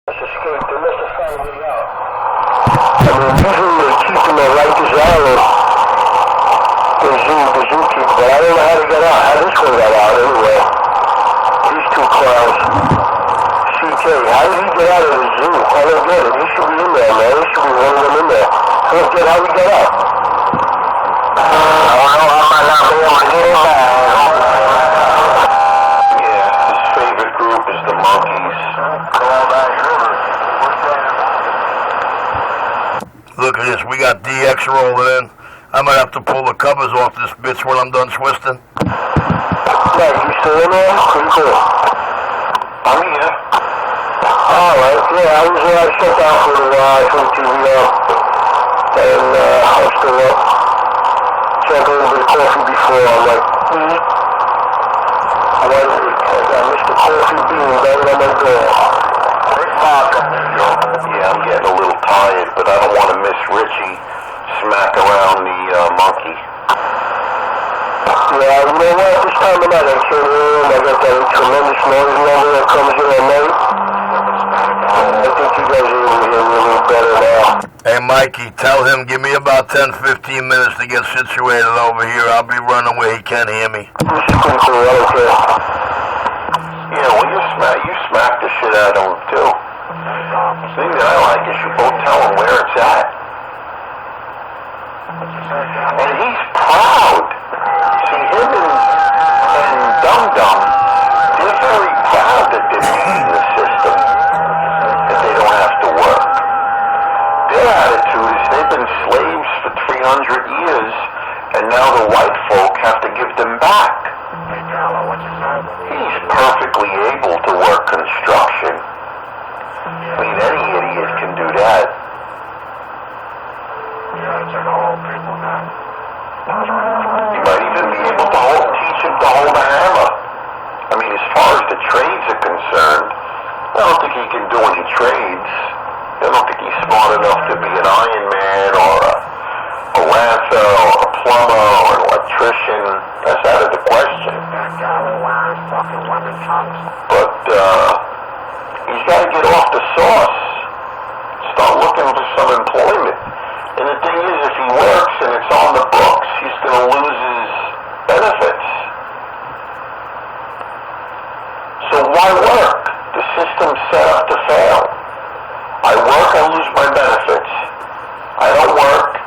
Escape, they must have found me out. I mean, usually they keep them right this island. The zookeeper, but I don't know how to get out. How this one got out anyway. These two clowns. CJ, how did he get out of the zoo? I don't get it. He should be in there, man. He should be one of them in there. I don't get how he got out. I don't know. I might not be able to get him back. Yeah, his favorite group is the monkeys. Look at this, we got DX rolling in. I might have to pull the covers off this bitch when I'm done twisting. Mike, you still in there? Pretty cool. I'm here. Alright, yeah, I shut down for a while, I turned the TV off, and I'm still up. Drank a little bit of coffee before, I'm like, I missed the coffee bean right on my door. Yeah, I'm getting a little tired, but I don't want to miss Richie smack around the monkey. Yeah, you know what, this time of night I came in, I got that tremendous noise number that comes in at night. I think you guys are able to hear me a little better now. Hey Mikey, tell him, give me about 10-15 minutes to get situated over here. I'll be running where he can't hear me. This is pretty cool, I don't care. Yeah, well, you smack the shit out of him, too. The thing that I like is you both tell him where it's at. And he's proud. See, him and Dum Dum, they're very proud that they're beating the system, that they don't have to work. Their attitude is they've been slaves for 300 years, and now the white folk have to give them back. He's perfectly able to work construction. I mean, any idiot can do that. You might even be able to teach him to hold a hammer. I mean, as far as the trades are concerned, I don't think he can do any trades. I don't think he's smart enough to be an ironman or a ranther or a plumber or an electrician. That's out of the question. But, he's got to get off the sauce. Start looking for some employment. And the thing is, if he works and it's on the books, he's going to lose his benefits. So why work? The system's set up to fail. I work, I lose my benefits. I don't work,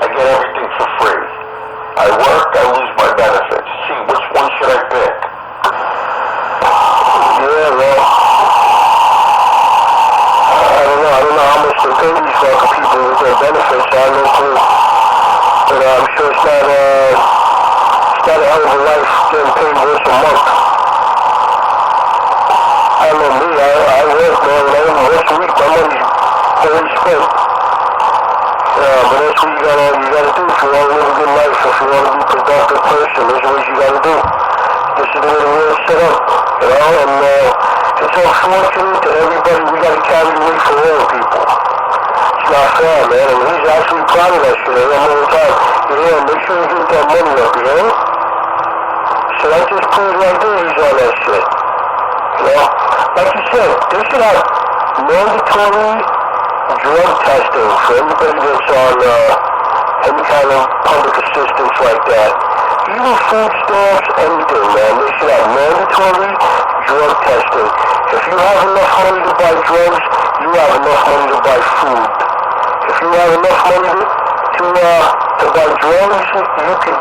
I get everything for free. I work, I lose my benefits. Gee, which one should I pick? Yeah, well, I don't know how much they pay these fucking people with their benefits. I don't know, but I'm sure it's not a hell of a life getting paid once a month. I know me, I work, man, once a week, my money's already spent. But that's what you gotta do if you want to live a good life, if you want to be a productive person. That's what you gotta do. This is the way the world's set up, you know, and it's unfortunate that we gotta carry the weight for all people. It's not fair, man. I mean, he's actually proud of that shit. I know all the time. You know, make sure you get that money up, you know? So that just proves right there he's on that shit. You know? Like you said, they should have mandatory drug testing for everybody that's on any kind of public assistance like that. Even food stamps, anything, man. They should have mandatory drug testing. If you have enough money to buy drugs, you have enough money to buy food. If you have enough money to buy drugs, you can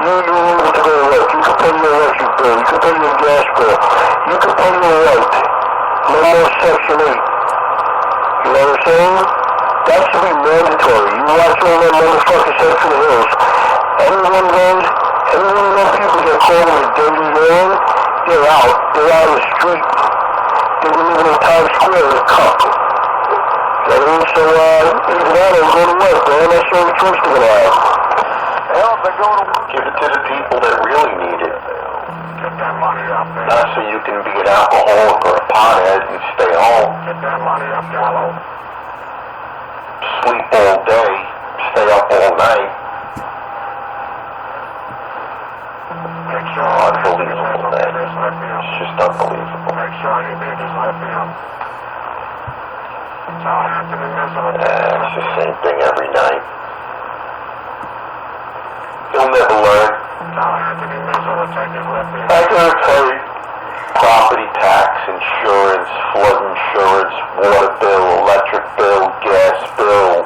able to go to work. You can pay your electric bill. You can pay your gas bill. You can pay your rent. No more Section 8. You know what I'm saying? That should be mandatory. You watch all that motherfuckers head for the hills. Everyone knows, everyone knows people get caught in a dirty man. They're out. They're out on the street. They're living in Times Square with a cup. You know what I mean? So, either that or go to work, man. That's the only choice they're gonna have. Give it to the people that really need it. Not so you can be an alcoholic or a pothead and stay home. Sleep all day, stay up all night. Unbelievable, man. It's just unbelievable. It's the same thing every night. You'll never learn. I gotta pay property tax, insurance, flood insurance, water bill, electric bill, gas bill,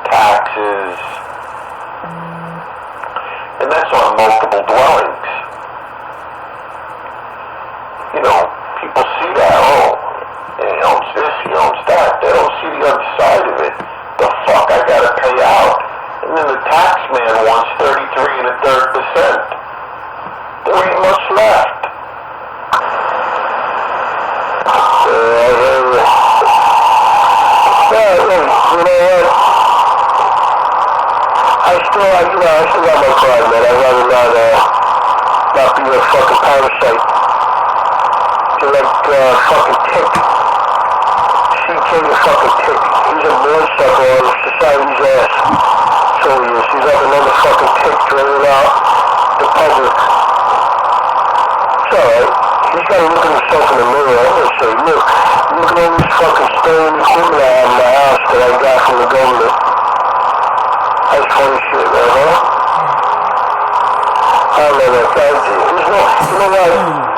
taxes. And that's on multiple dwellings. You know, people see that, oh, he owns this, he owns that. They don't see the other side of it. The fuck I gotta pay out. And then the tax man wants 33 1/3%. There ain't much left. You know what? I still got my pride, man. I'd rather not be a fucking parasite. You're like fucking tick. CK the fucking tick. He's a bloodsucker on society's ass. So he is. He's like another fucking tick draining out the public. It's alright. He's got to look at himself in the mirror. I'm gonna say, look at all this fucking stolen equipment I have in my house that I got from the government. That's funny shit, man, huh? I don't know that guy. There's no, you know what?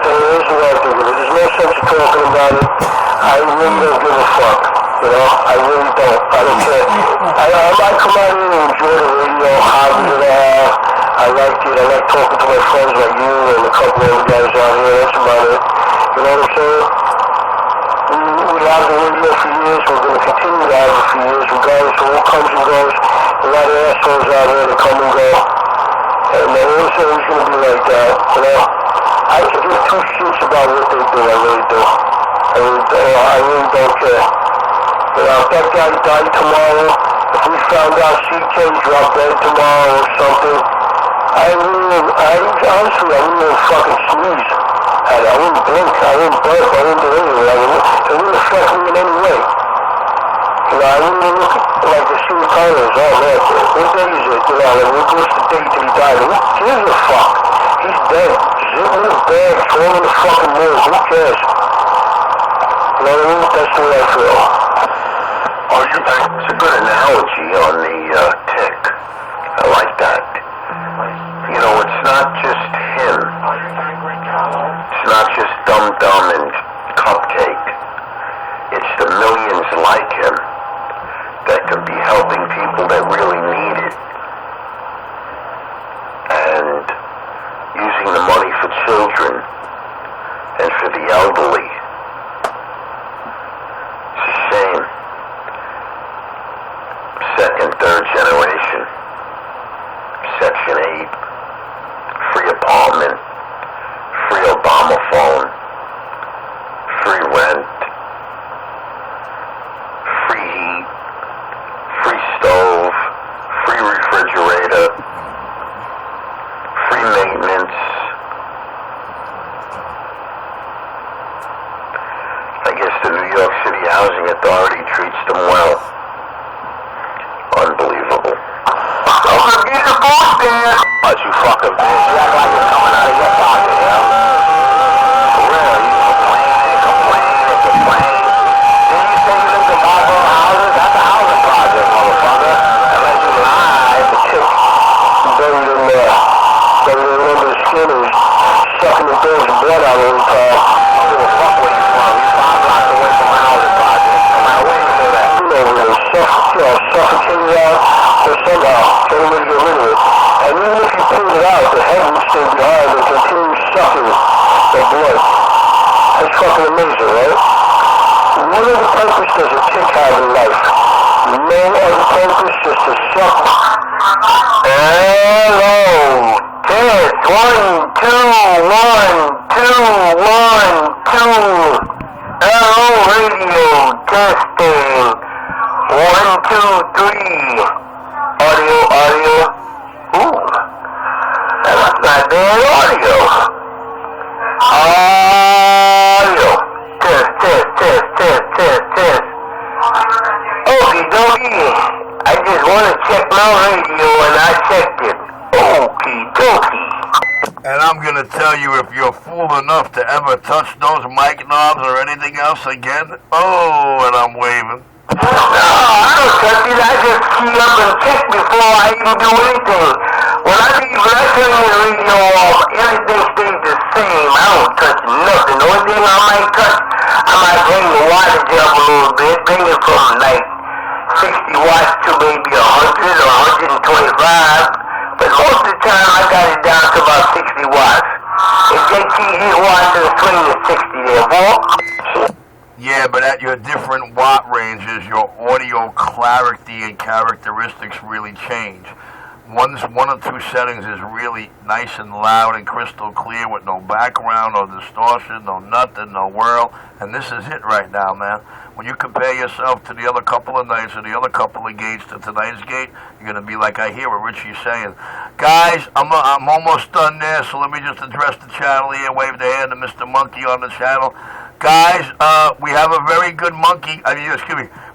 Here's the way I think of it. There's no sense of talking about it. I really don't give a fuck. You know? I really don't. I don't care. I might come out here and enjoy the radio hobby that I have. I like it. I like talking to my friends like you and a couple of other guys out here. That's about it. You know what I'm saying? We have the radio for years. We're going to continue to have it for years, regardless of what comes and goes. A lot of assholes out here that come and go. And it's always going to be like that, you know? I could give two shits about what they do, I really do. I really don't care. You know, if that guy died tomorrow, if we found out CK dropped dead tomorrow or something, honestly, I wouldn't even fucking sneeze. I wouldn't blink, I wouldn't burp, I wouldn't do anything. It wouldn't affect me in any way. You know, I wouldn't even look like the Sue Connors, oh man, what day is it? You know, like, what's the date that he died? Who gives a fuck? He's dead. Zip in his bag, throw him in the fucking mirrors, who cares? You know what I mean? That's the way I feel. Oh, it's a good analogy on the tick. I like that. You know, it's not just him. It's not just Dum Dum and Cupcake. It's the millions like him that could be helping people that really need it. And using the money for children and for the elderly. It's a shame. Second, third generation. Section 8. Free apartment. Free Obama phone. Free rent. Free heat. Free stove. Free refrigerator. Free maintenance. I guess the New York City Housing Authority treats them well. Unbelievable. Don't get the boss there. But you fucking bitch. You act like it's coming out of your pocket, yo. For real, you complain. Then you say you live in Marlboro houses? That's a housing project, motherfucker. Unless you lie. The chick buried in there. Buried in under the skin and sucking the dog's blood out all the time. I don't give a fuck where you from. You 5 blocks away from my housing project. No matter where you live at. You know, we're going to suffocate it out or somehow find a way to get rid of it. And even if you pull it out, the head will stay behind and continue sucking the blood. That's fucking amazing, right? What other purpose does a tick have in life? No other purpose, just to suck. Hello. Test. 1, 2, 1, 2, 1, 2. Hello, radio. Testing. 1, 2, 3. Audio. Ooh. That's not bad audio. Audio. Test. Okie dokie. I just want to check my radio and I checked it. Okie dokie. And I'm going to tell you, if you're fool enough to ever touch those mic knobs or anything else again, oh, and I'm waving. touch it. I just key up and check before I even do anything. When I turn the radio off, everything stays the same. I don't touch nothing. The only thing I might touch, I might bring the wattage up a little bit, bring it from like 60 watts to maybe 100 or 125. But most of the time, I got it down to about 60 watts. If JT hit watts and swing to 60 there, boy. Yeah, but at your different watt ranges, your audio clarity and characteristics really change. One or two settings is really nice and loud and crystal clear with no background, no distortion, no nothing, no whirl. And this is it right now, man. When you compare yourself to the other couple of nights or the other couple of gates to tonight's gate, you're going to be like I hear what Richie's saying. Guys, I'm almost done there, so let me just address the channel here, wave the hand to Mr. Monkey on the channel. Guys, we have a very good monkey,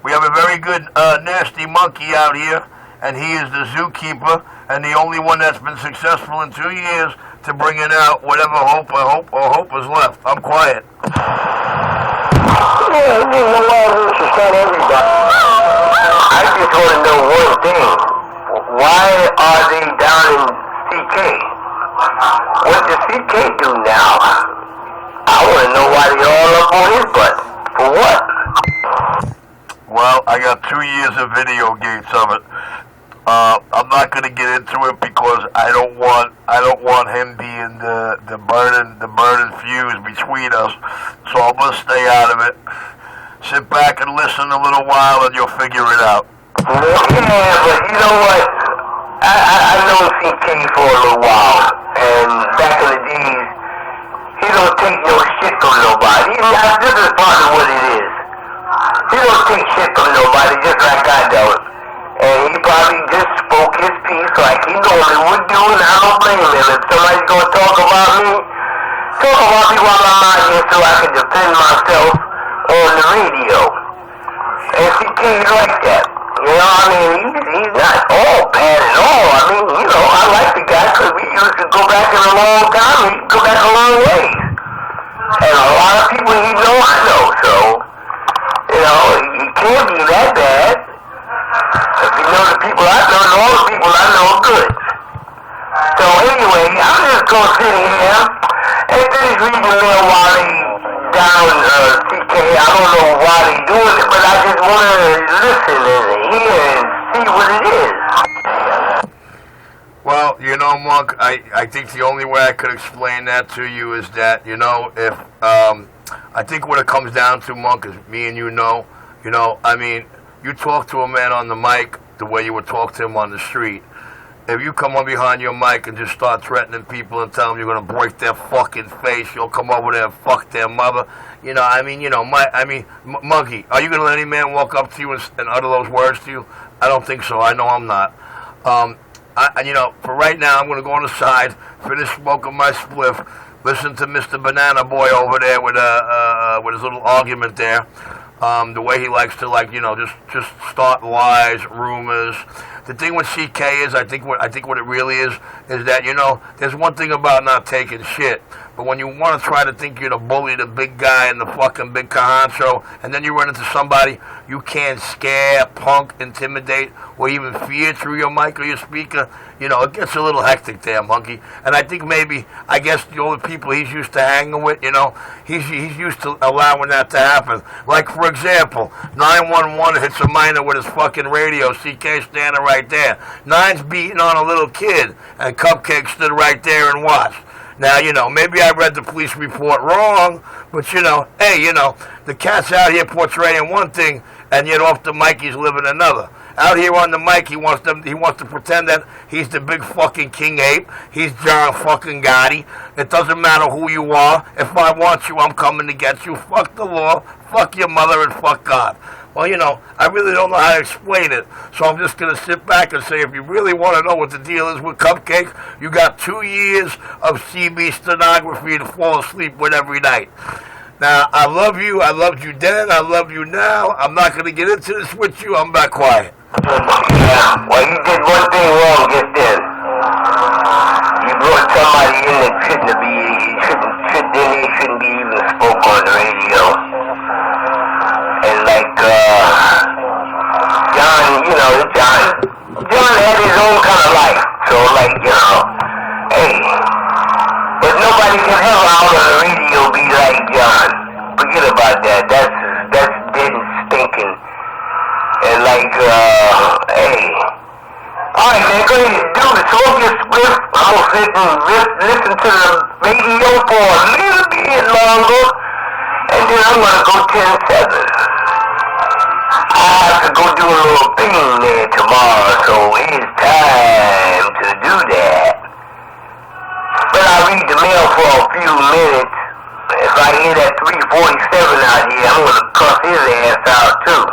we have a very good nasty monkey out here. And he is the zookeeper, and the only one that's been successful in 2 years to bringing out whatever hope is left. I'm quiet. Yeah, you know why this is not everybody. I just want to know one thing. Why are they down in CK? What does CK do now? I want to know why they all up on his butt. For what? Well, I got 2 years of video gates of it. I'm not going to get into it because I don't want him being the burden fuse between us. So I'm going to stay out of it. Sit back and listen a little while, and you'll figure it out. Yeah, but you know what? I know CK for a little while, and back in the days, he don't take no shit from nobody. This is part of what it is. He don't take shit from nobody, just like I don't. And he probably just spoke his piece like he normally would do, and I don't blame him. If somebody's gonna talk about me while I'm out here so I can defend myself on the radio. And CK's like that. You know, I mean, he's not all bad at all. I mean, you know, I like the guy because we used to go back in a long time. We go back a long ways. And a lot of people he know, I know. So, you know, he can't be that bad. If you know the people I know, and all the people I know are good. So anyway, I'm just going to sit here and finish reading the mail while they down CK. I don't know why they doing it, but I just want to listen and hear and see what it is. Well, you know, Monk, I think the only way I could explain that to you is that, you know, if, I think what it comes down to, Monk, is me and you know, I mean, you talk to a man on the mic the way you would talk to him on the street. If you come on behind your mic and just start threatening people and tell them you're going to break their fucking face, you'll come over there and fuck their mother. You know, I mean, Monkey, are you going to let any man walk up to you and utter those words to you? I don't think so. I know I'm not. You know, for right now, I'm going to go on the side, finish smoking my spliff, listen to Mr. Banana Boy over there with his little argument there. The way he likes to, like, you know, just start lies, rumors. The thing with CK is, I think what it really is that, you know, there's one thing about not taking shit, but when you want to try to think you're the bully, the big guy, and the fucking big cajoncho, and then you run into somebody you can't scare, punk, intimidate, or even fear through your mic or your speaker, you know, it gets a little hectic there, Monkey. And I think I guess the older people he's used to hanging with, you know, he's used to allowing that to happen. Like, for example, 911 hits a minor with his fucking radio, CK standing right there. Nine's beating on a little kid, and Cupcake stood right there and watched. Now, you know, maybe I read the police report wrong, but, you know, hey, you know, the cat's out here portraying one thing, and yet off the mic he's living another. Out here on the mic, he wants to pretend that he's the big fucking King Ape. He's John fucking Gotti. It doesn't matter who you are. If I want you, I'm coming to get you. Fuck the law, fuck your mother, and fuck God. Well, you know, I really don't know how to explain it, so I'm just going to sit back and say, if you really want to know what the deal is with Cupcake, you got 2 years of CB stenography to fall asleep with every night. Now, I love you. I loved you then. I love you now. I'm not going to get into this with you. I'm back quiet. Yeah, well, you did one thing wrong just then. You brought somebody in that shouldn't be even spoke on the radio. And like, John, I'm gonna sit and listen to the radio for a little bit longer, and then I'm gonna go 10-7. I have to go do a little thing there tomorrow, so it's time to do that. But I read the mail for a few minutes. If I hear that 347 out here, I'm gonna cuss his ass out too.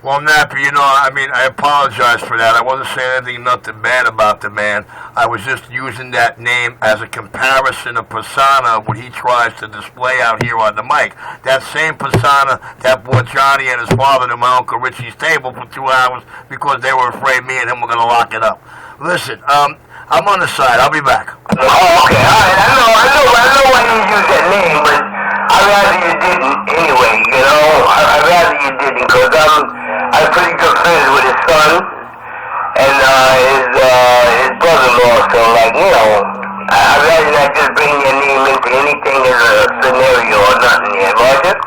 Well, Nappy, you know, I mean, I apologize for that. I wasn't saying anything, nothing bad about the man. I was just using that name as a comparison of persona of what he tries to display out here on the mic. That same persona that brought Johnny and his father to my Uncle Richie's table for 2 hours because they were afraid me and him were going to lock it up. Listen, I'm on the side. I'll be back. Oh, okay, all right. I know why you use that name, but I'd rather you didn't anyway, you know? I'd rather you didn't, because I'm pretty good friends with his son and his brother-in-law, so, like, you know, I'd rather not just bring your name into anything as a scenario or nothing yet, Roger?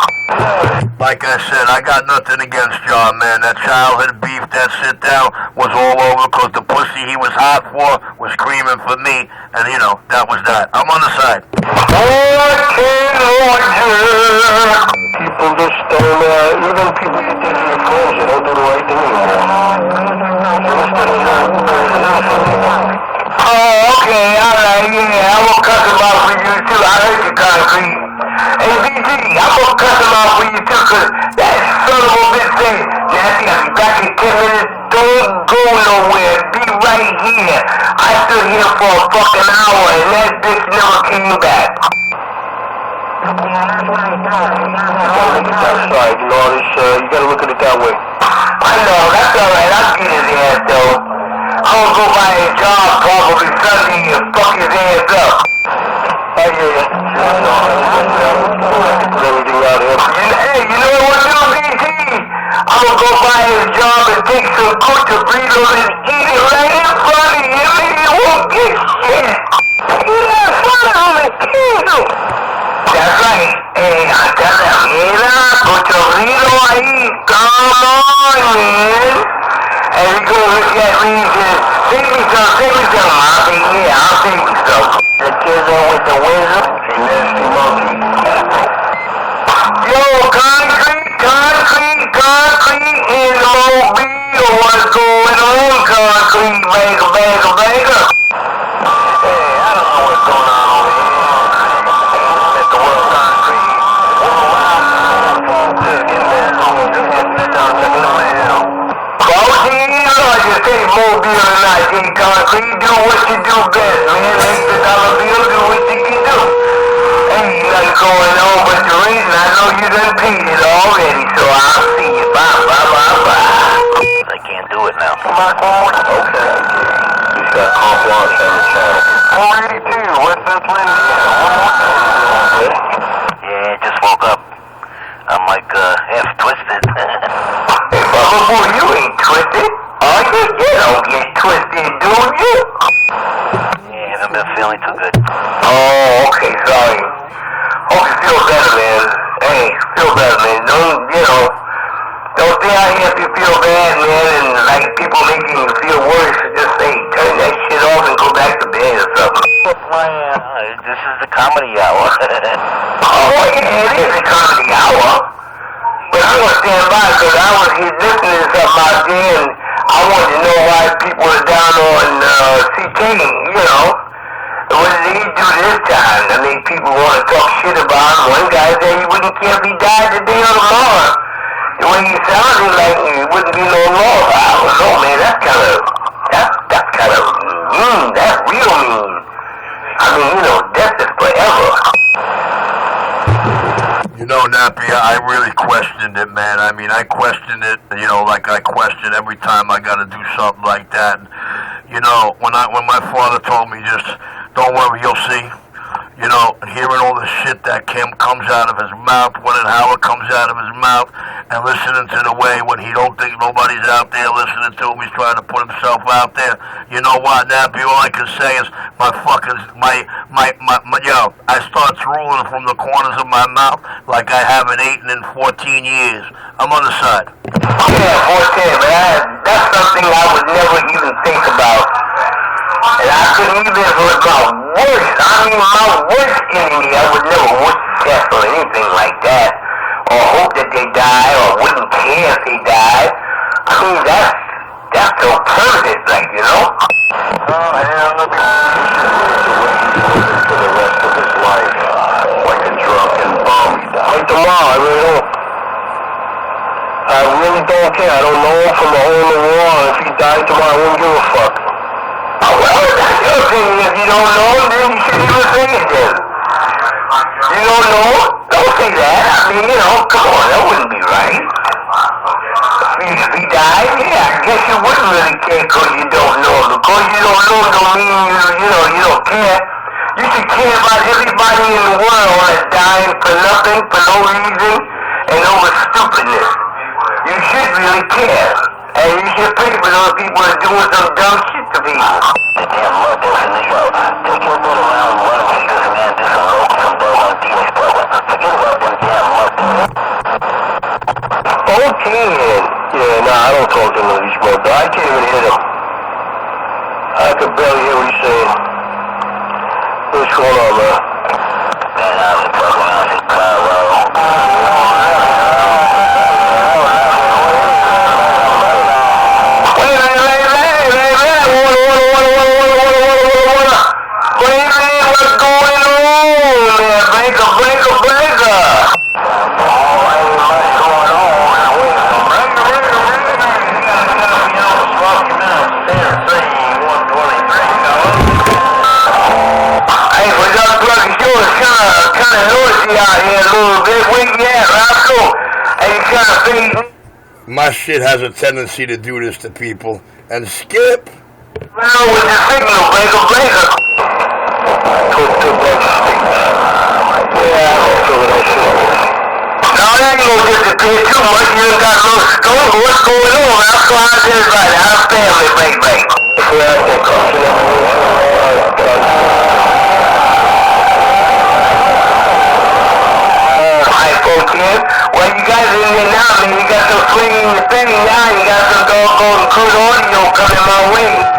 Like I said, I got nothing against John, man. That childhood beef, that sit-down was all over because the pussy he was hot for was screaming for me, and, you know, that was that. I'm on the side. Okay, Roger! People just don't, even people you think are your friends, they don't do the right thing anymore. Oh, okay, alright, yeah, I'm gonna cut him off for you too. I heard you, Concrete. Hey, BG, I'm gonna cut him off for you too, cause that son of a bitch said, Nancy, I'll be back in 10 minutes. Don't go nowhere. Be right here. I stood here for a fucking hour and that bitch never came back. Outside, you know, this, you gotta look at it that way. I know, that's alright. I'll get his ass though. I'm gonna go buy a job probably Sunday and fuck his ass up. I hear you. Put everything out here. Hey, you know what, little BT? I'm gonna go buy his job and take some cook to burritos and eat it right in front of him and he won't get shit. He's in front of him, kill. That's right. Hey, I'm telling him, mira, cook burrito ahí. Come on, man. And he goes look at me and says, take me some. I'll say, yeah, I'll take me some. The kids on with the wizard. Hey, nasty monkey. Yo, concrete in the mobile. What's going on, concrete? Bagger. Hey, I don't know what's going on over here. Mr. World Concrete. Just say mobile tonight, King Concrete. Do what you do best, man. Make the dollar bill, do what you can do. Ain't nothing going on but the reason I know you done paid it already, so I'll see you. Bye. I can't do it now. Okay. He's got carte blanche on the channel. 482, what's this lady? Yeah, just woke up. I'm like, half twisted. Hey, Bubba boy, you ain't twisted. Oh, you don't get twisted, do you? Yeah, I haven't been feeling too good. Oh, okay, sorry. Okay, feel better, man. Hey, feel better, man. Don't stay out here if you feel bad, man, and like people making you feel worse. Just say, turn that shit off and go back to bed or something. This is the comedy hour. Oh, yeah, it is a comedy hour. But I'm gonna stand by because I was here listening to something out there and I wanted to know why people are down on CK, you know. What did he do this time? I mean, people want to talk shit about him. One guy said he wouldn't care if he died today or tomorrow. The way he sounded like it wouldn't be no law. I don't know, man. That's kind of mean. That's real mean. I mean, you know, death is forever. You know, Nappy, I really questioned it, man. I mean, I questioned it, you know, like I question every time I got to do something like that. You know, when my father told me just, don't worry, you'll see. You know, hearing all the shit that comes out of his mouth, when and how it comes out of his mouth, and listening to the way when he don't think nobody's out there listening to him, he's trying to put himself out there. You know what, Nappy, all I can say is I start drooling from the corners of my mouth like I haven't eaten in 14 years. I'm on the side. Yeah, 14, man. That's something I would never even think about. And I couldn't even, if it was my worst enemy, I would never wish death or anything like that, or hope that they die, or wouldn't care if they died. I mean, that's so permanent, like, you know? Oh, hell, look at for the rest of his life, like a drunken bum. Like tomorrow, I really don't care. I don't know him from the hole in the wall. If he died tomorrow, I wouldn't give a fuck. Oh, well, that's your opinion. If you don't know him, then you shouldn't even say it then. You don't know him? Don't say that. I mean, you know, come on, that wouldn't be right. If he died, yeah, I guess you wouldn't really care because you don't know him. Because you don't know him don't mean you don't care. You should care about everybody in the world that's dying for nothing, for no reason, and over stupidness. You should really care. And you should pray for those people that are doing some dumb shit to people. The damn mud in the show. Take your foot around one of these, man, do some rope, some dough on Dean's brother. Forget about them damn mud. Okay, man. Yeah, nah, I don't talk to him with these mud. I can't even hit him. I could barely hear what he's saying. What's going on, man? Man, I was talking out in Chicago. My shit has a tendency to do this to people. And Skip. Well, with the signal, breaker. Now that ain't gonna disappear too much. You done got a little scope. What's going on? How's everybody? How's family, break? Well, you guys are in there now, man. You got some swing in your thing now. You got some doggone good audio coming my way.